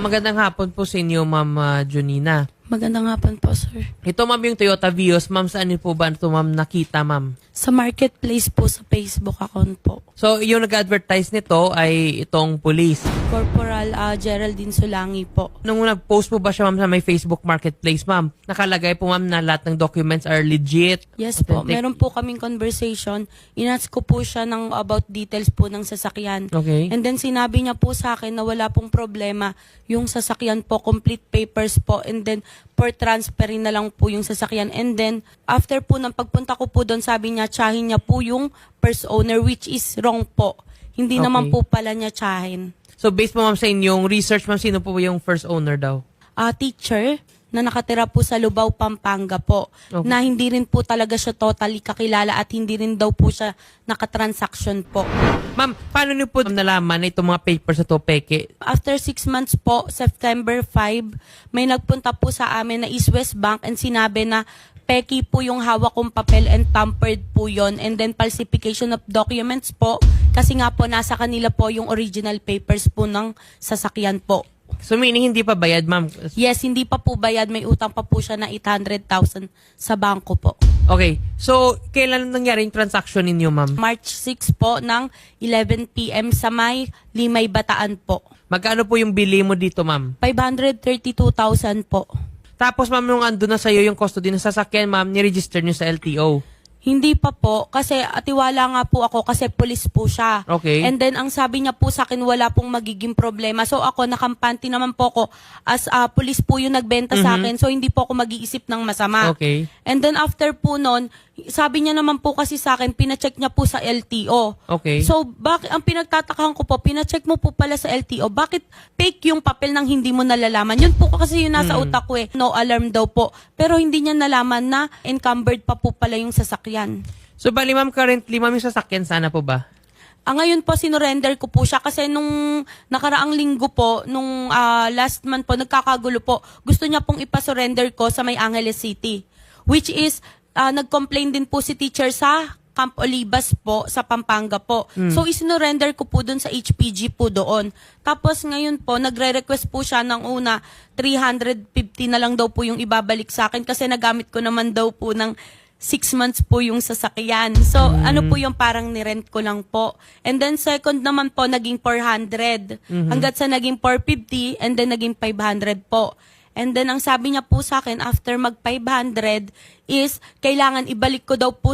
Magandang hapon po sa inyo, Ma'am Junina. Magandang hapon po, sir. Ito, Ma'am, yung Toyota Vios. Ma'am, saan niyo po ba ito, Ma'am, nakita, Ma'am? Sa marketplace po, sa Facebook account po. So, yung nag-advertise nito ay itong police. Corporal Geraldine Sulangi po. Nung nag-post po ba siya, Ma'am, sa may Facebook Marketplace, Ma'am, nakalagay po, Ma'am, na lahat ng documents are legit? Yes po, authentic? meron po kaming conversation. Inask ko po siya ng about details po ng sasakyan. Okay. And then sinabi niya po sa akin na wala pong problema. Yung sasakyan po, complete papers po. And then, for transferring na lang po yung sasakyan. And then, after po ng pagpunta ko po doon, sabi niya, tsahin niya po yung first owner, which is wrong po. Hindi Okay. naman po pala niya tsahin. So, based po, Ma'am, sa inyong research, Ma'am, sino po yung first owner daw? Teacher na nakatira po sa Lubao, Pampanga po. Okay. Na hindi rin po talaga siya totally kakilala at hindi rin daw po siya nakatransaction po. Ma'am, paano niyo po nalaman na itong mga papers na to peke? After 6 months po, September 5, may nagpunta po sa amin na East West Bank and sinabi na peki po yung hawak kong papel and tampered po yon, and then falsification of documents po kasi nga po nasa kanila po yung original papers po ng sasakyan po. So, meaning hindi pa bayad, Ma'am? Yes, hindi pa po bayad. May utang pa po siya na 800,000 sa bangko po. Okay. So, kailan nangyari yung transaction ninyo, Ma'am? March 6 po ng 11 p.m. sa may Limay, Bataan po. Magkano po yung bili mo dito, Ma'am? 532,000 po. Tapos, Ma'am, nung ando na sa'yo yung custody ng sasakyan, Ma'am, niregister nyo sa LTO. Hindi pa po kasi tiwala nga po ako kasi police po siya. Okay. And then ang sabi niya po sa akin wala pong magiging problema. So ako nakampante naman po ako as police po yung nagbenta sa akin. So hindi po ako mag-iisip ng masama. Okay. And then after po nun, sabi niya naman po kasi sa akin, pinacheck niya po sa LTO. Okay. So, bakit ang pinagtatakahan ko po, pinacheck mo po pala sa LTO, bakit fake yung papel nang hindi mo nalalaman? Yun po kasi yung nasa utak ko eh. No alarm daw po. Pero hindi niya nalaman na encumbered pa po pala yung sasakyan. So, bali, Ma'am, currently, Ma'am, yung sasakyan, sana po ba? Ngayon po, sinurrender ko po siya kasi nung nakaraang linggo po, nung last month po, nagkakagulo po, gusto niya pong ipasurrender ko sa may Angeles City. Which is, nag-complain din po si teacher sa Camp Olivas po, sa Pampanga po. So, isinurrender ko po dun sa HPG po doon. Tapos ngayon po, nagre-request po siya ng una, 350 na lang daw po yung ibabalik sa akin kasi nagamit ko naman daw po ng 6 months po yung sasakyan. So, ano po yung parang nirent ko lang po. And then second naman po, naging 400. Hanggat sa naging 450 and then naging 500 po. And then ang sabi niya po sa akin, after mag 500 is, kailangan ibalik ko daw po